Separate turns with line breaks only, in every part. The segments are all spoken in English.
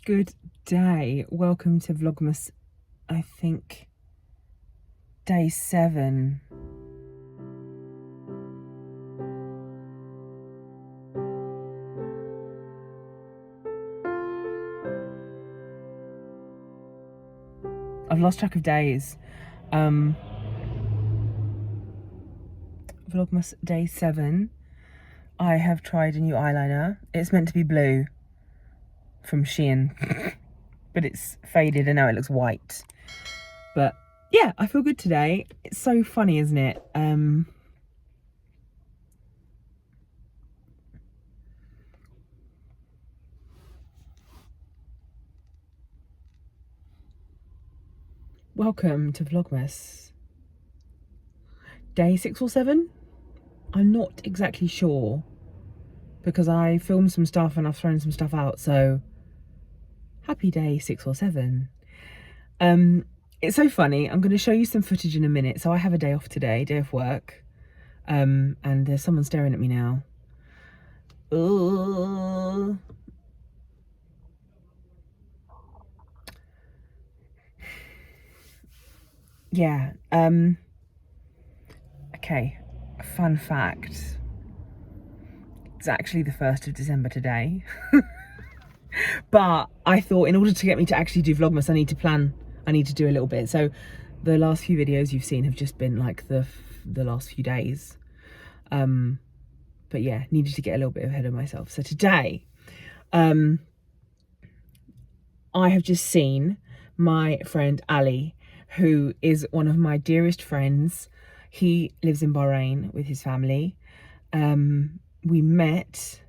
Good day. Welcome to Vlogmas, I think, day 7. I've lost track of days. Vlogmas day 7. I have tried a new eyeliner. It's meant to be blue from Shein, but it's faded and now it looks white. But yeah, I feel good today. It's so funny, isn't it? Welcome to Vlogmas. Day 6 or 7? I'm not exactly sure because I filmed some stuff and I've thrown some stuff out, so happy day 6 or 7. It's so funny. I'm going to show you some footage in a minute. So I have a day off today, day off work, and there's someone staring at me now. Ooh. Yeah. Okay. Fun fact. It's actually the 1st of December today. But I thought in order to get me to actually do Vlogmas, I need to plan. I need to do a little bit. So the last few videos you've seen have just been like the last few days. But yeah, needed to get a little bit ahead of myself. So today, I have just seen my friend Ali, who is one of my dearest friends. He lives in Bahrain with his family. We met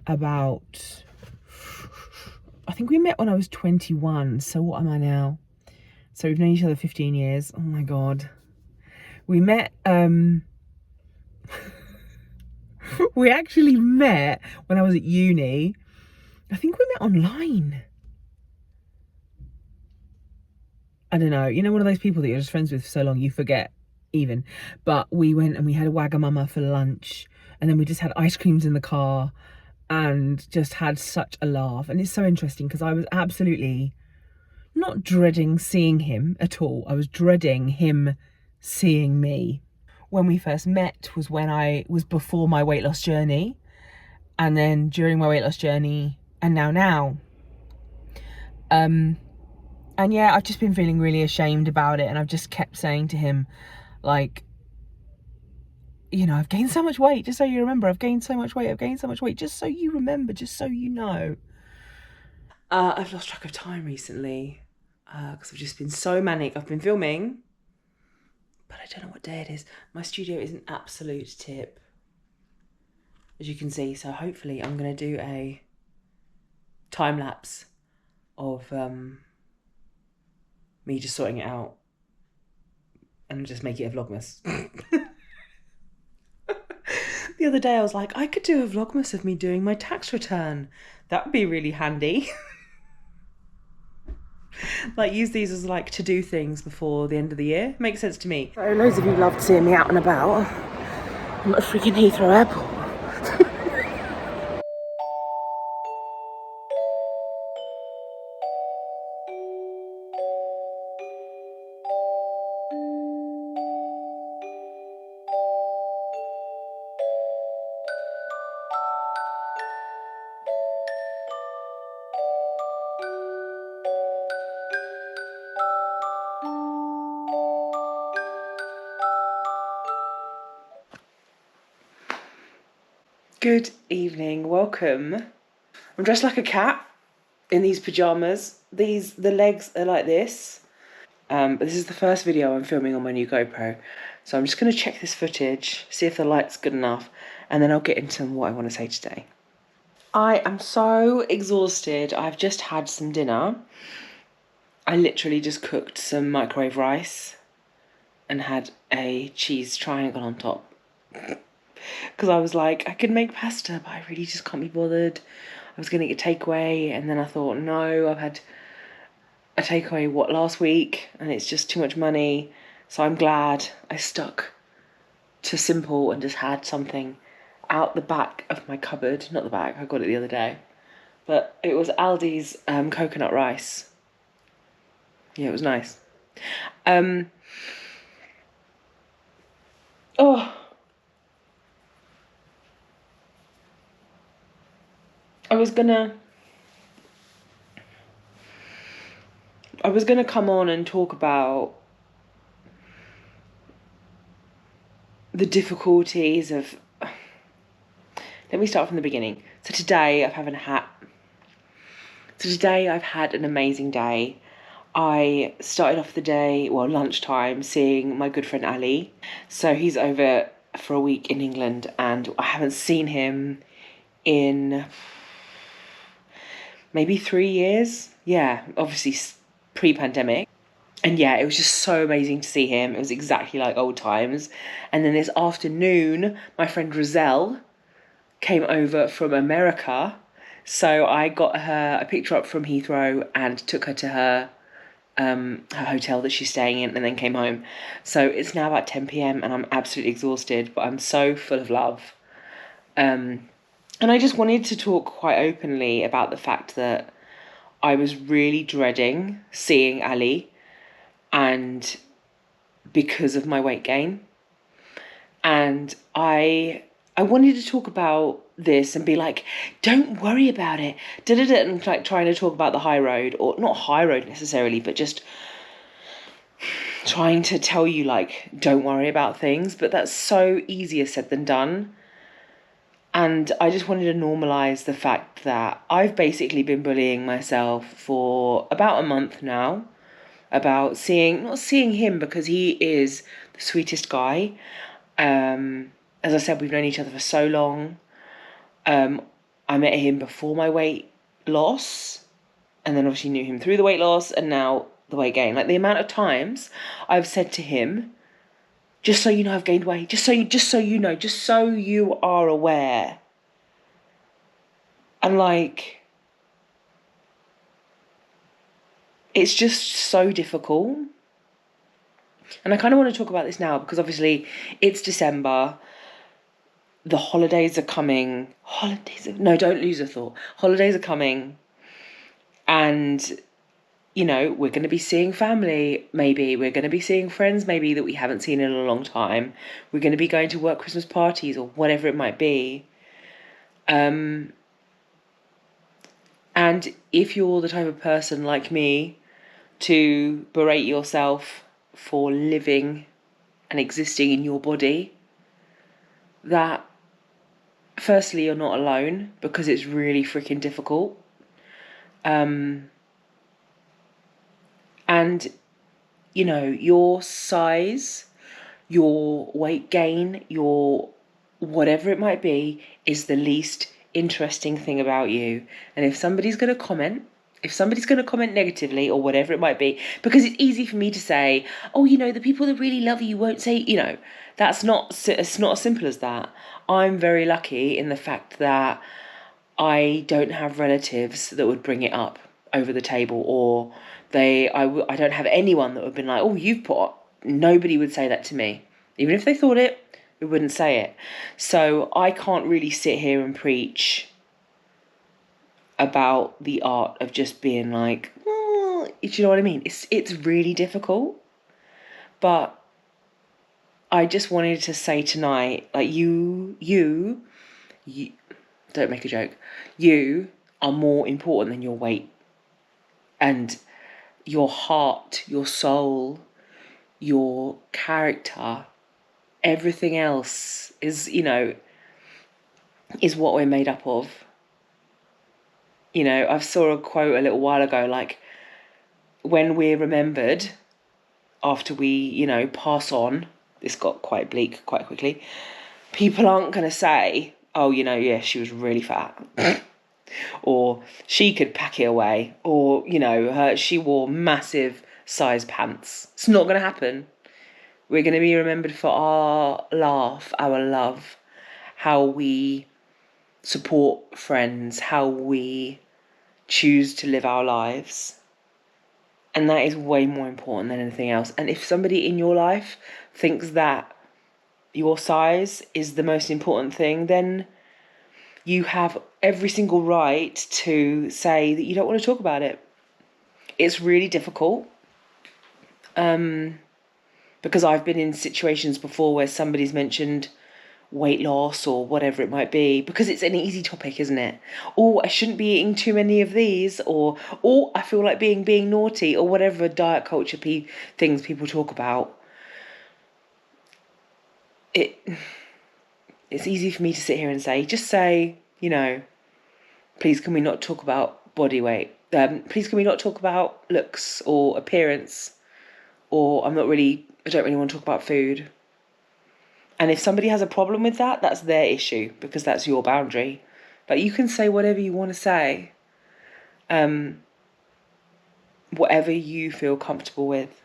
about, I think we met when I was 21. So what am I now? So we've known each other 15 years. Oh my God. We met, we actually met when I was at uni. I think we met online. I don't know. You know, one of those people that you're just friends with for so long, you forget even. But we went and we had a Wagamama for lunch. And then we just had ice creams in the car and just had such a laugh. And it's so interesting because I was absolutely not dreading seeing him at all. I was dreading him seeing me. When we first met was when I was before my weight loss journey, and then during my weight loss journey, and now. And yeah, I've just been feeling really ashamed about it, and I've just kept saying to him, like, you know, I've gained so much weight, just so you remember, I've gained so much weight, just so you remember, just so you know. I've lost track of time recently, because I've just been so manic. I've been filming, but I don't know what day it is. My studio is an absolute tip, as you can see, so hopefully I'm going to do a time lapse of me just sorting it out and just make it a Vlogmas. The other day I was like, I could do a Vlogmas of me doing my tax return. That would be really handy. Like, use these as like to do things before the end of the year. Makes sense to me. So loads of you loved seeing me out and about. I'm at freaking Heathrow Airport. Good evening, welcome. I'm dressed like a cat in these pajamas. The legs are like this. But this is the first video I'm filming on my new GoPro. So I'm just going to check this footage, see if the light's good enough, and then I'll get into what I want to say today. I am so exhausted. I've just had some dinner. I literally just cooked some microwave rice and had a cheese triangle on top. Because I was like, I could make pasta, but I really just can't be bothered. I was going to get takeaway, and then I thought, no, I've had a takeaway, last week, and it's just too much money. So I'm glad I stuck to simple and just had something out the back of my cupboard. Not the back, I got it the other day. But it was Aldi's coconut rice. Yeah, it was nice. Oh, I was gonna come on and talk about the difficulties of. Let me start from the beginning. So today I've had an amazing day. I started off the day, lunchtime, seeing my good friend Ali. So he's over for a week in England, and I haven't seen him in maybe 3 years. Yeah, obviously pre-pandemic. And yeah, it was just so amazing to see him. It was exactly like old times. And then this afternoon, my friend Roselle came over from America. So I picked her up from Heathrow and took her to her hotel that she's staying in, and then came home. So it's now about 10 p.m. and I'm absolutely exhausted, but I'm so full of love. And I just wanted to talk quite openly about the fact that I was really dreading seeing Ali, and because of my weight gain. And I wanted to talk about this and be like, don't worry about it. And like trying to talk about the high road, or not high road necessarily, but just trying to tell you like, don't worry about things. But that's so easier said than done. And I just wanted to normalize the fact that I've basically been bullying myself for about a month now about not seeing him, because he is the sweetest guy. As I said, we've known each other for so long. I met him before my weight loss, and then obviously knew him through the weight loss, and now the weight gain. Like the amount of times I've said to him, just so you know, I've gained weight. Just so you know, just so you are aware. And like, it's just so difficult. And I kind of want to talk about this now because obviously it's December. The holidays are coming. Don't lose a thought. Holidays are coming. And, you know, we're going to be seeing family, maybe. We're going to be seeing friends, maybe, that we haven't seen in a long time. We're going to be going to work Christmas parties or whatever it might be. And if you're the type of person like me to berate yourself for living and existing in your body, that firstly, you're not alone, because it's really freaking difficult. And, you know, your size, your weight gain, your whatever it might be, is the least interesting thing about you. And if somebody's going to comment negatively or whatever it might be, because it's easy for me to say, oh, you know, the people that really love you won't say, you know, it's not as simple as that. I'm very lucky in the fact that I don't have relatives that would bring it up over the table, or I don't have anyone that would have been like, oh, you've put up. Nobody would say that to me. Even if they thought it, they wouldn't say it. So I can't really sit here and preach about the art of just being like, well, do you know what I mean? It's really difficult. But I just wanted to say tonight, like, you don't make a joke. You are more important than your weight. And your heart, your soul, your character, everything else is, you know, is what we're made up of. You know, I saw a quote a little while ago, like, when we're remembered after we, you know, pass on, this got quite bleak quite quickly, people aren't going to say, oh, you know, yeah, she was really fat. Or she could pack it away. Or, you know, she wore massive size pants. It's not going to happen. We're going to be remembered for our laugh, our love, how we support friends, how we choose to live our lives. And that is way more important than anything else. And if somebody in your life thinks that your size is the most important thing, then you have every single right to say that you don't want to talk about it. It's really difficult. Because I've been in situations before where somebody's mentioned weight loss or whatever it might be, because it's an easy topic, isn't it? Or I shouldn't be eating too many of these, or I feel like being naughty, or whatever diet culture things people talk about. It's easy for me to sit here and just say, please can we not talk about body weight? Please can we not talk about looks or appearance? Or I don't really want to talk about food. And if somebody has a problem with that, that's their issue, because that's your boundary. But you can say whatever you want to say, whatever you feel comfortable with.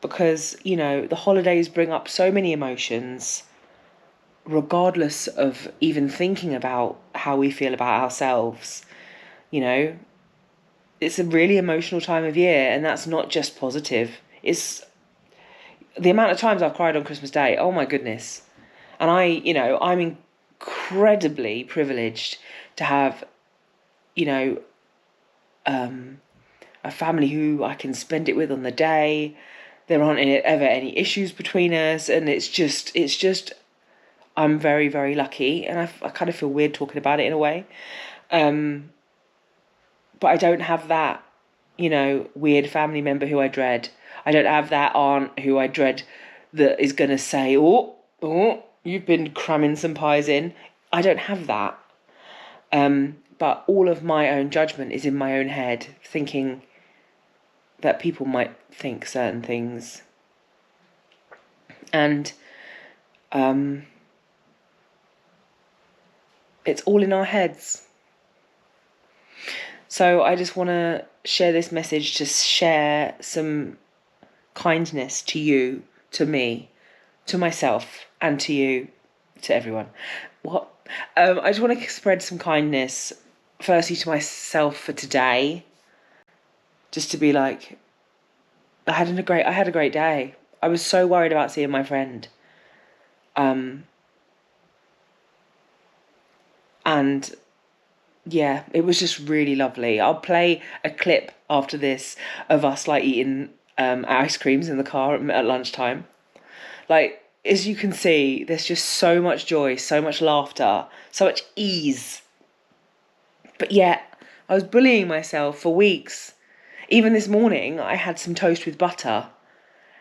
Because, the holidays bring up so many emotions, regardless of even thinking about how we feel about ourselves. It's a really emotional time of year, and that's not just positive. It's the amount of times I've cried on Christmas Day, oh my goodness. And I'm incredibly privileged to have, a family who I can spend it with on the day. There aren't ever any issues between us, and it's just, I'm very, very lucky, and I kind of feel weird talking about it in a way. But I don't have that, weird family member who I dread. I don't have that aunt who I dread that is going to say, oh, you've been cramming some pies in. I don't have that. But all of my own judgment is in my own head, thinking that people might think certain things. And it's all in our heads. So I just want to share this message to share some kindness to you, to me, to myself, and to you, to everyone. I just want to spread some kindness, firstly to myself for today, just to be like, I had a great day. I was so worried about seeing my friend, and yeah, it was just really lovely. I'll play a clip after this of us eating ice creams in the car at lunchtime. As you can see, there's just so much joy, so much laughter, so much ease. But yet, I was bullying myself for weeks. Even this morning, I had some toast with butter,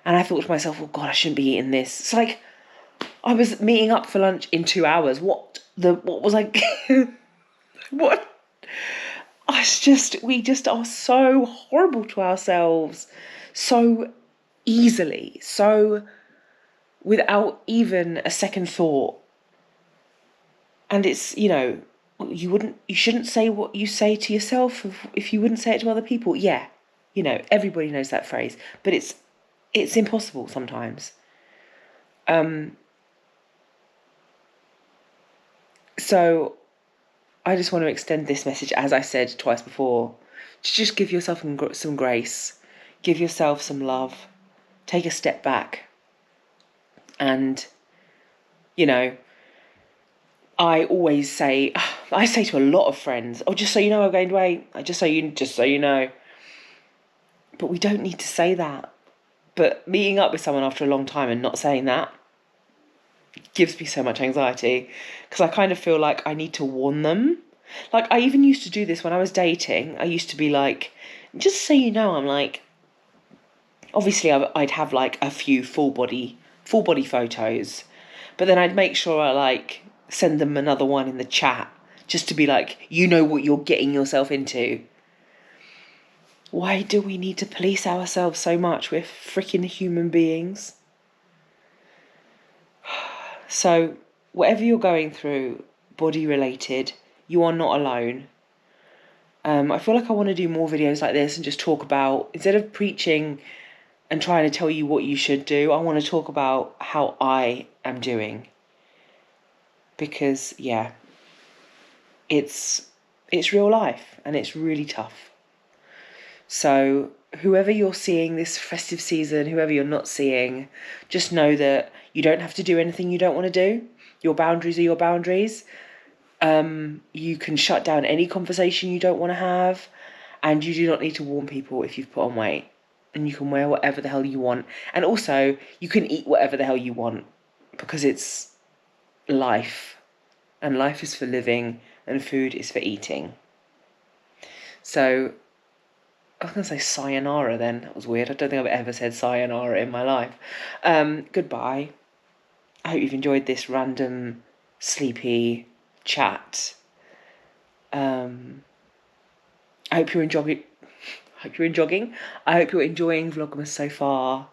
and I thought to myself, oh God, I shouldn't be eating this. It's like, I was meeting up for lunch in 2 hours. What was I... what? We just are so horrible to ourselves, so easily, so without even a second thought. And it's, you shouldn't say what you say to yourself if you wouldn't say it to other people. Yeah, everybody knows that phrase, but it's impossible sometimes. So I just want to extend this message, as I said twice before, to just give yourself some grace, give yourself some love, take a step back. And, I always say, I say to a lot of friends, oh, just so you know, I've gained weight. Just so you know. But we don't need to say that. But meeting up with someone after a long time and not saying that gives me so much anxiety, because I kind of feel like I need to warn them. I even used to do this when I was dating. I used to be like, just so you know, I'm like, obviously I'd have a few full body photos, but then I'd make sure I send them another one in the chat, just to be like, you know what you're getting yourself into. Why do we need to police ourselves so much? We're freaking human beings. So whatever you're going through, body related, you are not alone. I feel like I want to do more videos like this and just talk about, instead of preaching and trying to tell you what you should do, I want to talk about how I am doing. Because, yeah, it's real life, and it's really tough. So whoever you're seeing this festive season, whoever you're not seeing, just know that you don't have to do anything you don't want to do. Your boundaries are your boundaries. You can shut down any conversation you don't want to have, and you do not need to warn people if you've put on weight. And you can wear whatever the hell you want. And also, you can eat whatever the hell you want, because it's life. And life is for living, and food is for eating. So, I was going to say sayonara then. That was weird. I don't think I've ever said sayonara in my life. Goodbye. I hope you've enjoyed this random, sleepy chat. I hope you're enjoying. I hope you're enjoying Vlogmas so far.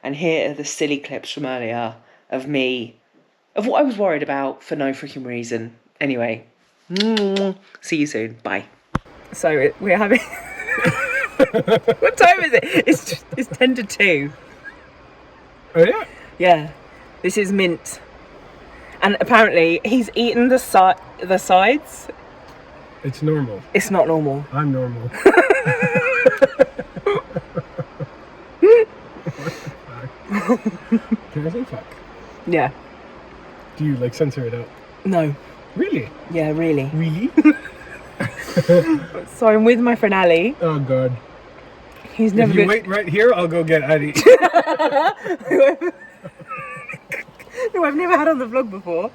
And here are the silly clips from earlier of me, of what I was worried about for no freaking reason. Anyway, see you soon. Bye. So we're having. What time is it? It's 10 to 2.
Oh yeah?
Yeah. This is mint. And apparently he's eaten the sides.
It's normal.
It's not normal.
I'm normal. Can I say fuck?
Yeah.
Do you like censor it out?
No.
Really?
Yeah, really.
Really?
So I'm with my friend Ali.
Oh god.
He's never
if you wait right here, I'll go get Ali.
No, I've never had on the vlog before.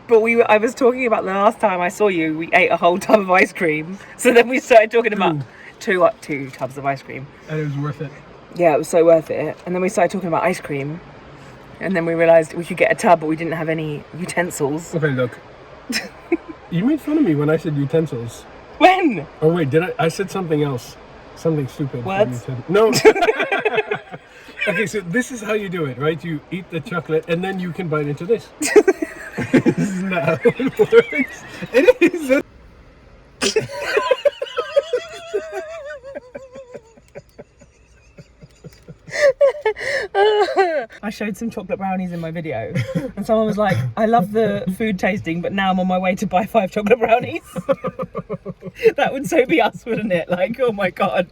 But I was talking about the last time I saw you, we ate a whole tub of ice cream. So then we started talking about two tubs of ice cream.
And it was worth it.
Yeah, it was so worth it. And then we started talking about ice cream. And then we realised we could get a tub, but we didn't have any utensils.
Okay, look. You made fun of me when I said utensils.
When?
Oh wait, did I? I said something else. Something stupid.
Words?
No. Okay, so this is how you do it, right? You eat the chocolate and then you can bite into this. This is not how it works. It is.
I showed some chocolate brownies in my video and someone was like, I love the food tasting, but now I'm on my way to buy 5 chocolate brownies. That would so be us, wouldn't it? Like, oh my god.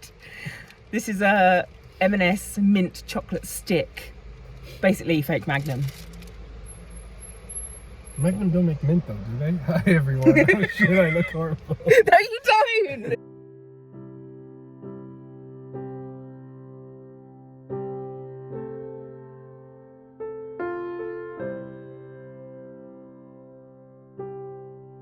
This is a M&S mint chocolate stick. Basically fake Magnum.
Magnum don't make mint though, do they? Hi everyone. Oh shit, I look horrible.
No, you don't!